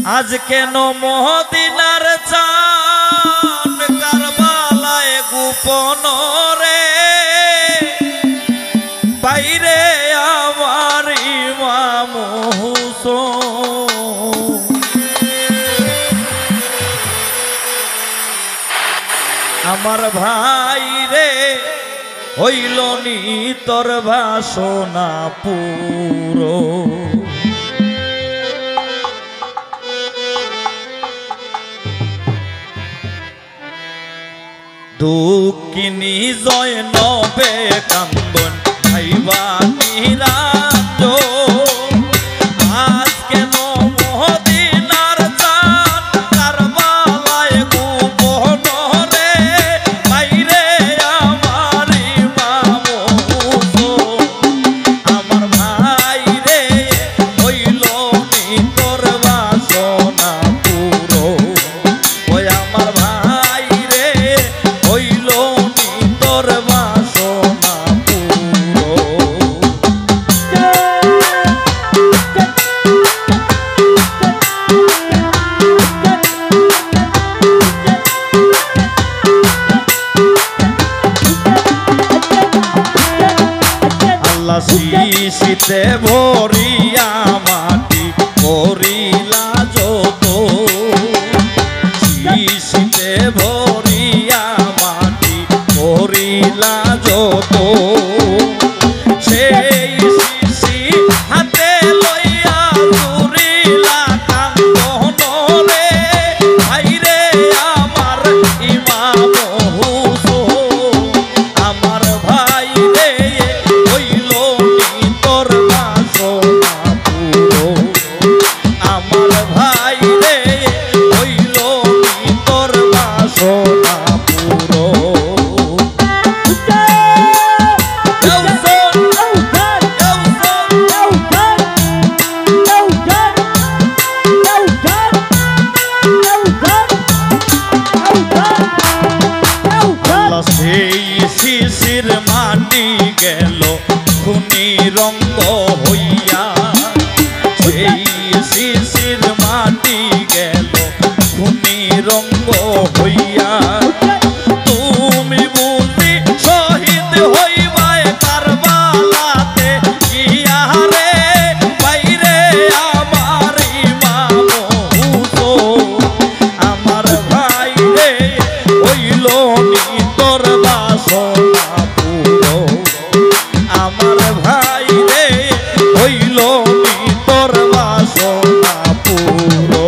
আজ কেন মদিনার চাঁদ কারবালায় গোপন রে বাইরে আমার ইমাম হুসেন আমার ভাই রে হইল নি তোর বাসনা পুরো দুঃখিনী জয়নবে কান্দন ভাইবা নিরাজ আজ কেন মদিনার চাঁদ কারবালায় গোপন রে বাইরে আমার ইমাম হুসেন আমার ভাই রে হইল নি তোর বাসনা পুরো ওই আমার ভাই রে হইল নি তোর বাসনা পুরো আল্লাহ শিশিতে ভরিয়া মাটি করিলা যত শিশিতে ভরিয়া মাটি করিলা যত সেই শিশি হাতে লইয়া জুরিলা কান্দন রে ভাইরে আমার ইমাম হুসেন আমার ভাই রে হইল নি তোর বাসনা পুরো আমার ভাই রে হইল নি তোর বাসনা পুরো সেই শিশির মাটি গেল খুনি রঙ্গ হইয়া সেই শিশির মাটি গেল খুনি রঙ্গ হইয়া তুমি বুঝি শহীদ হইবায় কারবালাতে গিয়া রে বাইরে আমার ইমাম হুসেন আমার ভাই রে হইল নি তোর বাসনা পুরো আমার ভাই রে হইল নি তোর বাসনা পুরো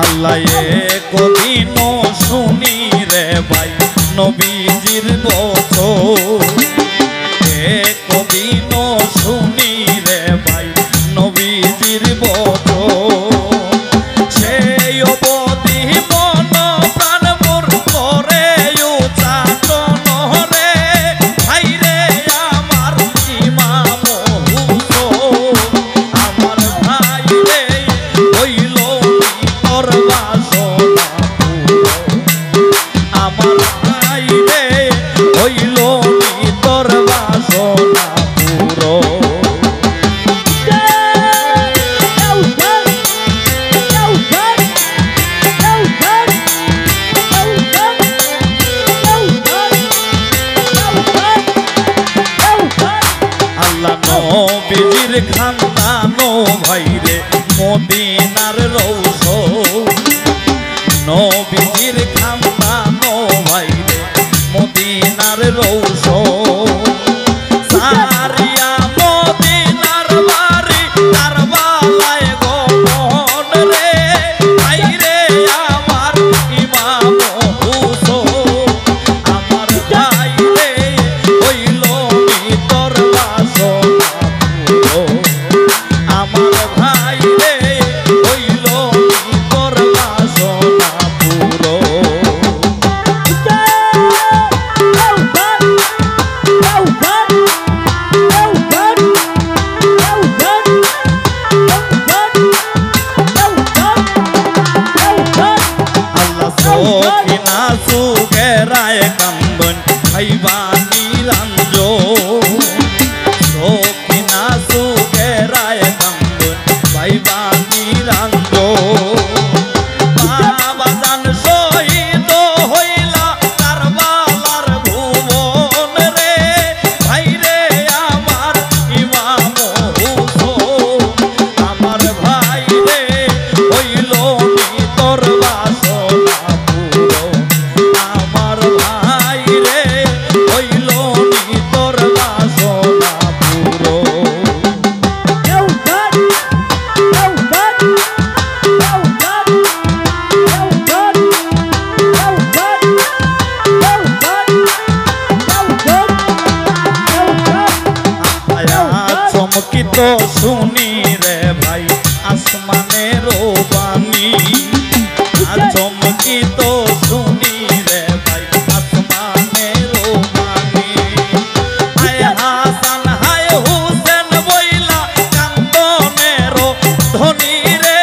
আল্লাহ একদিন শুনি রে ভাই নবীজির বচন একদিন শুনি রে ভাই নবীজির বচন সেই অবধি মন প্রাণ মোর করে উচ্চাটন রে ভাই রে আমার ইমাম হুসেন আমার ভাই রে হইল নি তোর বাসনা পুরো আমার ভাই রে হইল নি তোর বাসনা পুরো আল্লাহ নবীজির খানদানো ভাই রে মদিনার রৌশন নবীজির খানদানো ভাই রে মদিনার রৌশন সারিয়া মদিনার বাড়ি কারবালায় গোপন রে ভাই রে আমার ইমাম হুসেন আমার ভাই রে হইল নি তোর বাসনা পুরো আমার ভাই রে হইল নি তোর বাসনা পুরো সখিনা সুখেরায় কান্দন ভাইবা নিরঞ্জন সখিনা সুখেরায় কান্দন ভাইবা নিরঞ্জন বাবা জান শহীদ হইলা কারবালার ভুবন রে ভাই রে আমার ইমাম হুসেন আমার ভাই রে হইল নি তোর বাসনা পুরো আমার ভাই রে হইল নি তোর বাসনা পুরো চমকিত শুনি রে ভাই আসমানের বাণী চমকিত শুনি রে ভাই আসমানের বাণী হায় হাসান হায় হুসেন বইলা কান্দনের ধ্বনি রে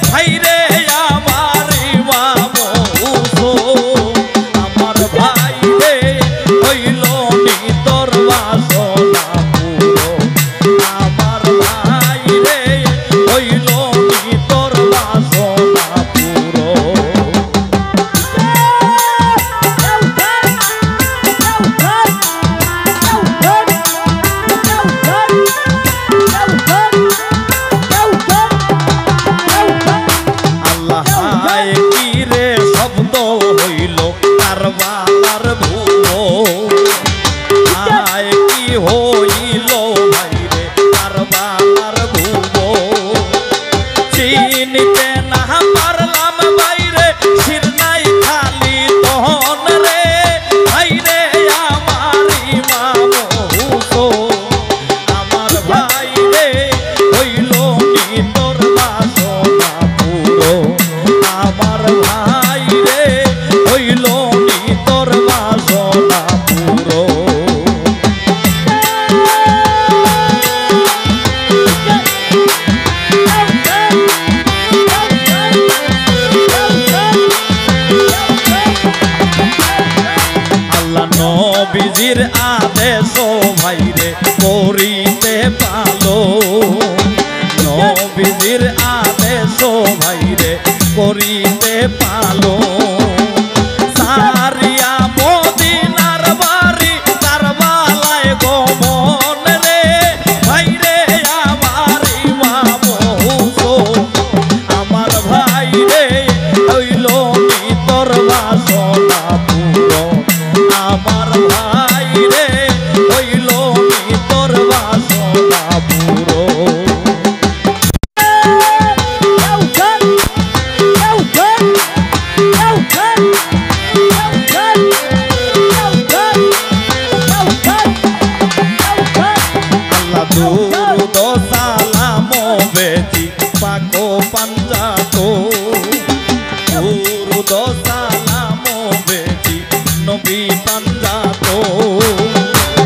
ভাই রে আমার ইমাম হুসেন আমার ভাই রে হইল নি তোর বাসনা পুরো আমার ভাই রে হইল নি তোর বাসনা পুরো আল্লাহ হায় কি রে শব্দ হইল কারবালার ভুবন হায় কি হইল ভাই রে কারবালার ভুবন চিনিতে না পারলাম ভাই রে শিরনাই খালি তহন রে ভাই রে আমার ইমাম হুসেন আমার ভাই রে হইল নি তোর বাসনা পুরো আমার ভাই রে হইল নি তোর বাসনা পুরো আল্লাহ নবীজির আদেশ ভাই রে করিতে পালো নবীজির আদেশ ভাই রে করিতে পালো সারিয়া মদিনার বাড়ি কারবালায় গমন রে ভাই রে আমার ইমাম হুসেন আমার ভাই রে হইল নি তোর বাসনা পুরো আমার ভাই রে হইল নি তোর বাসনা পুরো আল্লাহ দুরুদ সালাম বেজি পাকো পাঞ্জাতো দুরুদ সালাম বেজি নবী পাঞ্জাতো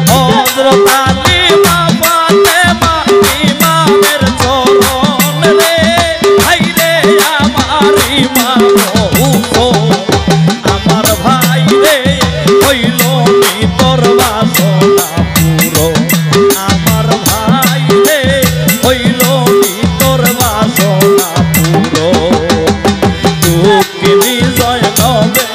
হযরত আলী মা ফাতেমা ইমামের চরণ রে ভাই রে আমার ইমাম হুসেন আমার ভাই রে হইল নি তোর বাসনা পুরো আমার ভাই রে হইল নি তোর বাসনা পুরো দুঃখী বিজয় নবে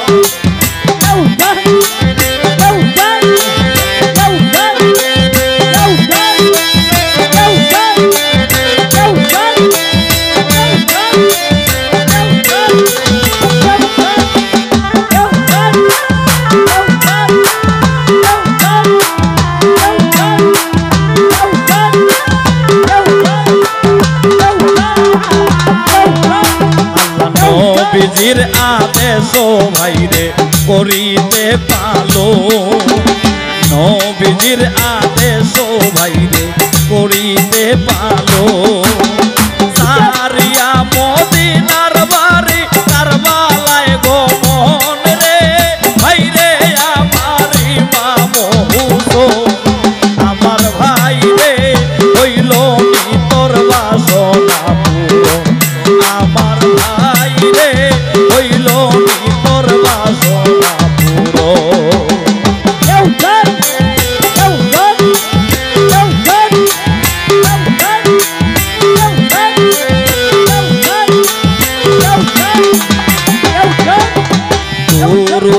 নবীজির আদেশ ভাই রে করিতে পালো নবীজির আদেশ ভাই রে করিতে পালো সারিয়া মদিনার বাড়ি কারবালায় গমন রে ভাই রে আমার ইমাম হুসেন আমার ভাই রে হইল নি তোর বাসনা পুরো আমার ভাই রে হইল নি তোর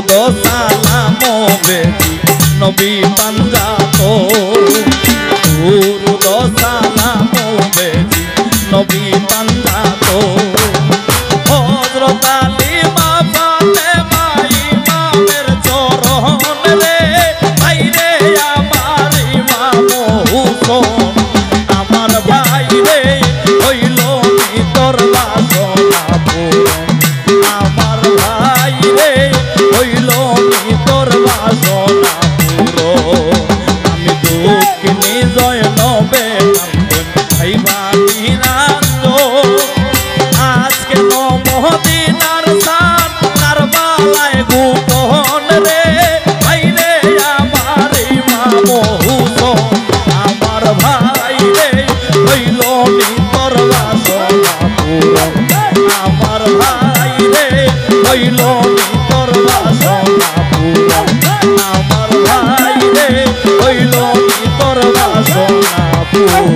সালাম বেদি নবী পাঞ্জাত দুরুদ সালাম বেদি নবী পাঞ্জাত হযরত আলী মা ফাতেমা ইমামের চরণ রে ভাই রে আমার ইমাম হুসাইন আমার ভাই রে হইল তোর বাসনা পূরণ আমার ভাই রে হইল তোর বাসনা পূরণ আমি দুঃখিনী জয় নবে ভাই বাণীরাজ আজকে মদিনার সান কারবালায় গোপন রে ভাই রে আমার ইমাম হুসাইন আমার ভাই রে হইল তোর বাসনা পূরণ আমার ভাই রে হইল তোর বাসনা পূরণ আমার ভাই রে হইল তোর বাসনা পূরণ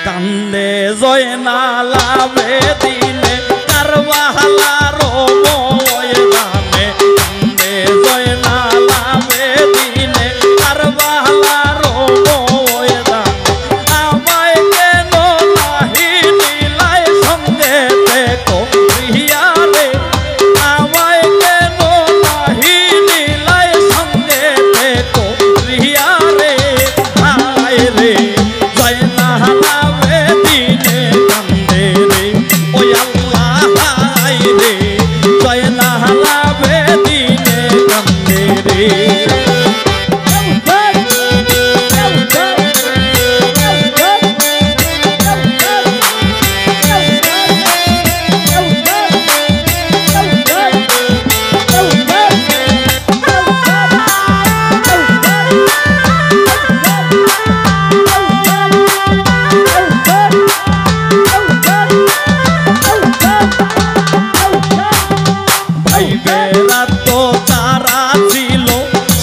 কান্দে জয়নালা বেদিনে কারবালার ময়দানে কান্দে জয়নালা বেদিনে কারবালার ময়দানে আমায় কেন নাহি নিলাই সঙ্গে দেখো প্রিয়া রে আমায় কেন নাহি নিলাই সঙ্গে দেখো প্রিয়া রে হায় রে জয়নালা বেদিনে কান্দে রে ওই আল্লাহ হায় রে জয়নালা বেদিনে কান্দে রে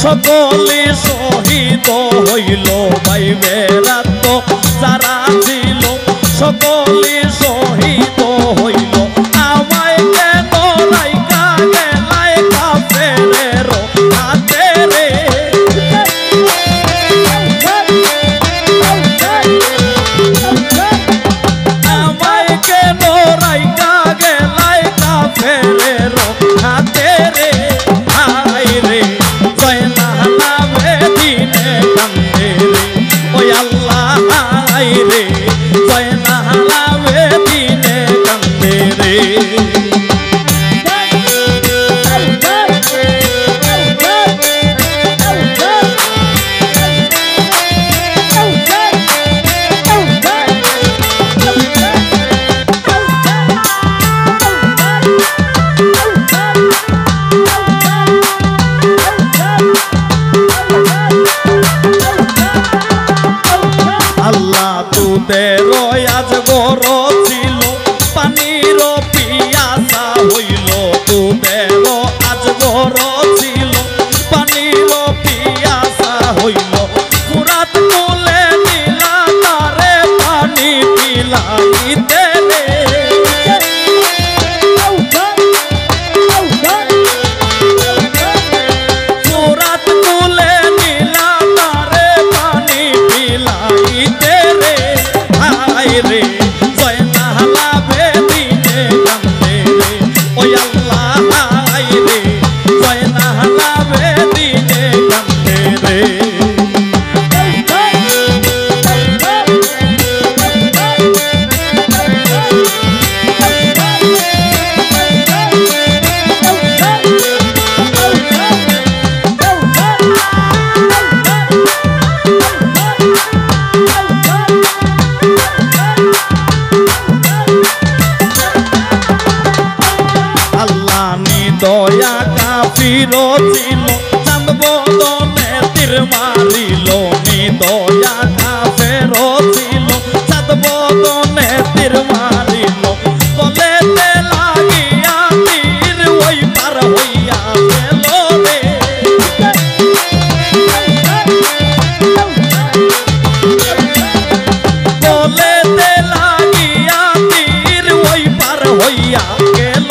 সকলে শহীদ হইল ভাই বেরাত যারা ছিল সকলে শহীদ হইল আমায় কেন রাইকা গেলাই কাফেরের হাতে রে আমায় কেন রাইকা গেলাই কাফেরের হাতে রে হায় রে জয়নালা বেদিনে কান্দে রে ওই আল্লাহ হায় রে জয়নালা বেদিনে কান্দে রে আল্লাহ তোদের আজ গর ছিল পানির পিয়াসা হইল তোদের আজ গর ছিল পানির পিয়াসা হইল ফুরাত কোলে নিলা তারে পানি পিলাইতে রে ফুরাত কোলে নিলা তারে পানি পিলাইতে রে হায় রে জয়নালা বেদিনে কান্দে রে ওই আল্লাহ হায় রে জয়নালা বেদিনে কান্দে রে আল্লাহ নিদয়া কাফির ছিল চাঁদ বদনে তীর মারিল নিদয়া কাফের ছিল চাঁদ বদনে তীর মারিল বলেতে লাগিয়া তীর ওই পার হইয়া গেল রে বলেতে লাগিয়া তীর ওই পার হইয়া গেল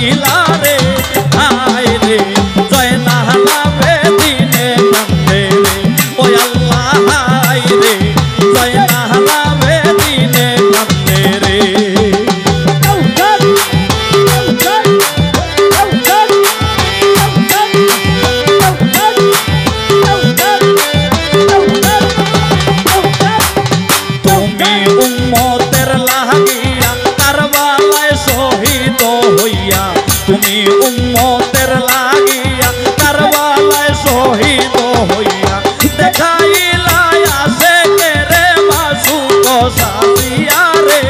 দিলা রে হায় রে জয় নাহলাবে দিনে কান্দে রে ওই আল্লাহ হায় রে জয় নাহলাবে দিনে কান্দে রে তুমি উম্মতের লাগিয়া কারবালায় শহীদ হইয়া দেখাইলা আসে কে রে মাসুক সাজিয়া রে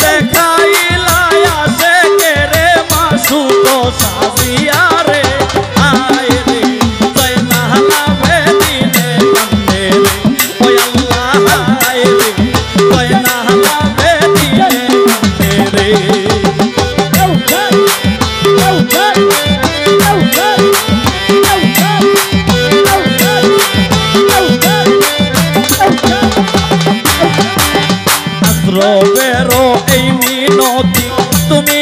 দেখাইলা আসে কে রে মাসুক সাজিয়া রে আয় রে জয় নাহলাবে দিনে কান্দে রে ওই আল্লাহ হায় রে জয় নাহলাবে দিনে কান্দে রে আশ্রবেরো এই মিনতি তুমি